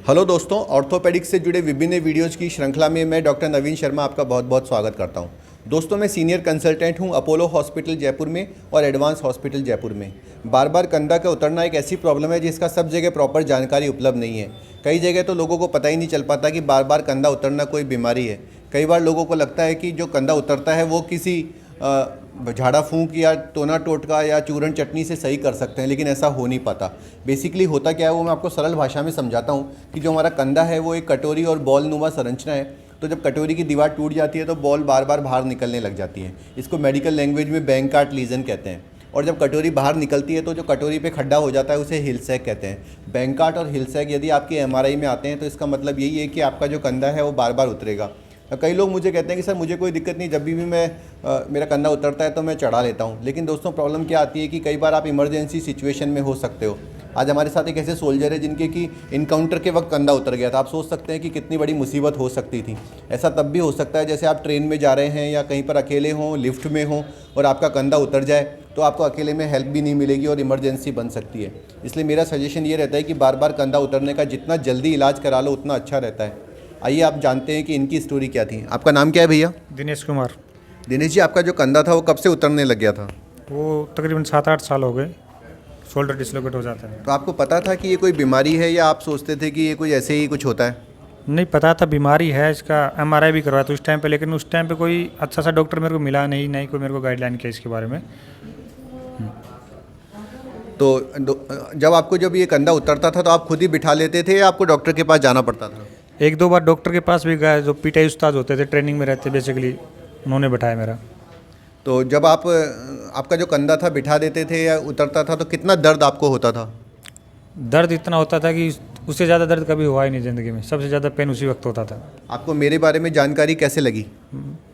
Hello दोस्तों, orthopaedics से जुड़े विभिन्न वीडियोज़ की श्रृंखला में मैं डॉक्टर नवीन शर्मा आपका बहुत बहुत स्वागत करता हूं। दोस्तों, मैं सीनियर कंसल्टेंट हूं अपोलो हॉस्पिटल जयपुर में और एडवांस हॉस्पिटल जयपुर में। बार बार कंधा का उतरना एक ऐसी प्रॉब्लम है जिसका सब जगह प्रॉपर जानकारी उपलब्ध नहीं है। कई जगह तो लोगों को पता ही नहीं चल पाता कि बार बार कंधा उतरना कोई बीमारी है। कई बार लोगों को लगता है कि जो कंधा उतरता है वो किसी झाड़ा फूंक या टोना टोटका या चूरन चटनी से सही कर सकते हैं, लेकिन ऐसा हो नहीं पाता। बेसिकली होता क्या है वो मैं आपको सरल भाषा में समझाता हूँ कि जो हमारा कंधा है वो एक कटोरी और बॉल नुमा संरचना है। तो जब कटोरी की दीवार टूट जाती है तो बॉल बार बार बाहर निकलने लग जाती है। इसको मेडिकल लैंग्वेज में बैंकार्ट लीजन कहते हैं। और जब कटोरी बाहर निकलती है तो जो कटोरी पे खड्डा हो जाता है उसे हिल सैक कहते हैं। बैंकार्ट और हिल सैक यदि आपके एमआरआई में आते हैं तो इसका मतलब यही है कि आपका जो कंधा है वो बार बार उतरेगा। कई लोग मुझे कहते हैं कि सर मुझे कोई दिक्कत नहीं, जब भी मेरा कंधा उतरता है तो मैं चढ़ा लेता हूँ। लेकिन दोस्तों, प्रॉब्लम क्या आती है कि कई बार आप इमरजेंसी सिचुएशन में हो सकते हो। आज हमारे साथ एक ऐसे सोल्जर है जिनके कि इनकाउंटर के वक्त कंधा उतर गया था। आप सोच सकते हैं कि कितनी बड़ी मुसीबत हो सकती थी। ऐसा तब भी हो सकता है जैसे आप ट्रेन में जा रहे हैं या कहीं पर अकेले हों, लिफ्ट में हों और आपका कंधा उतर जाए तो आपको अकेले में हेल्प भी नहीं मिलेगी और इमरजेंसी बन सकती है। इसलिए मेरा सजेशन ये रहता है कि बार बार कंधा उतरने का जितना जल्दी इलाज करा लो उतना अच्छा रहता है। आइए आप जानते हैं कि इनकी स्टोरी क्या थी। आपका नाम क्या है भैया? दिनेश कुमार। दिनेश जी, आपका जो कंधा था वो कब से उतरने लग गया था? वो तकरीबन 7-8 साल हो गए। शोल्डर डिसलोकेट हो जाता है। तो आपको पता था कि ये कोई बीमारी है या आप सोचते थे कि ये कुछ ऐसे ही कुछ होता है? नहीं पता था बीमारी है, इसका एमआरआई भी करवाया था उस टाइम पे, लेकिन उस टाइम पे कोई अच्छा सा डॉक्टर मेरे को मिला नहीं कोई मेरे को गाइडलाइन किया इसके बारे में। तो जब ये कंधा उतरता था तो आप खुद ही बिठा लेते थे या आपको डॉक्टर के पास जाना पड़ता था? 1-2 बार डॉक्टर के पास भी गए, जो पीटीआई उस्ताद होते थे, ट्रेनिंग में रहते बेसिकली, उन्होंने बैठाया मेरा। तो जब आपका जो कंधा था बिठा देते थे या उतरता था तो कितना दर्द आपको होता था? दर्द इतना होता था कि उससे ज़्यादा दर्द कभी हुआ ही नहीं ज़िंदगी में। सबसे ज़्यादा पेन उसी वक्त होता था। आपको मेरे बारे में जानकारी कैसे लगी?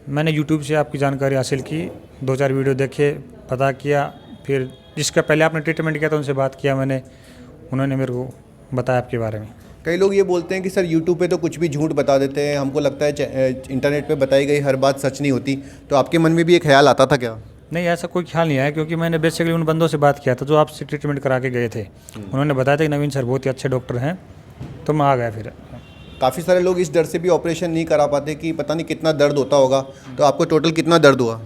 मैंने यूट्यूब से आपकी जानकारी हासिल की, 2-4 वीडियो देखे, पता किया, फिर जिसका पहले आपने ट्रीटमेंट किया था उनसे बात किया मैंने, उन्होंने मेरे को बताया आपके बारे में। कई लोग ये बोलते हैं कि सर यूट्यूब पे तो कुछ भी झूठ बता देते हैं, हमको लगता है इंटरनेट पे बताई गई हर बात सच नहीं होती। तो आपके मन में भी एक ख्याल आता था क्या? नहीं, ऐसा कोई ख्याल नहीं आया, क्योंकि मैंने बेसिकली उन बंदों से बात किया था जो आपसे ट्रीटमेंट करा के गए थे। उन्होंने बताया था कि नवीन सर बहुत ही अच्छे डॉक्टर हैं, तो मैं आ गया फिर। काफ़ी सारे लोग इस डर से भी ऑपरेशन नहीं करा पाते कि पता नहीं कितना दर्द होता होगा। तो आपको टोटल कितना दर्द हुआ?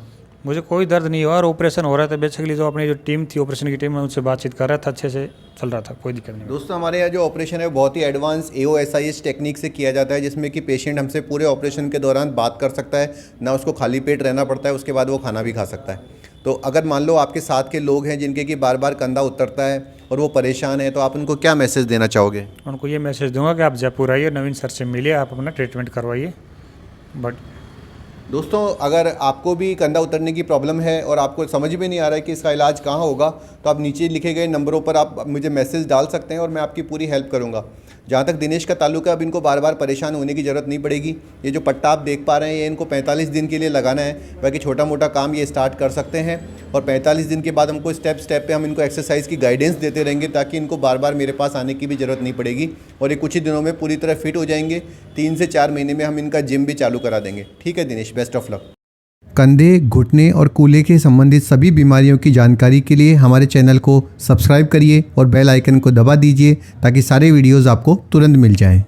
मुझे कोई दर्द नहीं हुआ और ऑपरेशन हो रहा था। बेसिकली जो अपनी जो टीम थी, ऑपरेशन की टीम, में उनसे बातचीत कर रहा था, अच्छे से चल रहा था, कोई दिक्कत नहीं। दोस्तों, हमारे यहाँ जो ऑपरेशन है वो बहुत ही एडवांस AOSIS टेक्निक से किया जाता है, जिसमें कि पेशेंट हमसे पूरे ऑपरेशन के दौरान बात कर सकता है, ना उसको खाली पेट रहना पड़ता है, उसके बाद वो खाना भी खा सकता है। तो अगर मान लो आपके साथ के लोग हैं जिनके कि बार बार कंधा उतरता है और वो परेशान है, तो आप उनको क्या मैसेज देना चाहोगे? उनको ये मैसेज दूंगा कि आप जयपुर आइए, नवीन सर से मिलिए, आप अपना ट्रीटमेंट करवाइए। बट दोस्तों, अगर आपको भी कंधा उतरने की प्रॉब्लम है और आपको समझ में नहीं आ रहा है कि इसका इलाज कहाँ होगा, तो आप नीचे लिखे गए नंबरों पर आप मुझे मैसेज डाल सकते हैं और मैं आपकी पूरी हेल्प करूँगा। जहाँ तक दिनेश का ताल्लुक है, अब इनको बार बार परेशान होने की ज़रूरत नहीं पड़ेगी। ये जो पट्टा आप देख पा रहे हैं ये इनको 45 दिन के लिए लगाना है। बाकी छोटा मोटा काम ये स्टार्ट कर सकते हैं और 45 दिन के बाद हमको स्टेप पे हम इनको एक्सरसाइज की गाइडेंस देते रहेंगे, ताकि इनको बार बार मेरे पास आने की भी ज़रूरत नहीं पड़ेगी और ये कुछ ही दिनों में पूरी तरह फिट हो जाएंगे। 3 से 4 महीने में हम इनका जिम भी चालू करा देंगे। ठीक है दिनेश, बेस्ट ऑफ लक। कंधे, घुटने और कूल्हे के संबंधित सभी बीमारियों की जानकारी के लिए हमारे चैनल को सब्सक्राइब करिए और बेल आइकन को दबा दीजिए ताकि सारे वीडियोस आपको तुरंत मिल जाएं।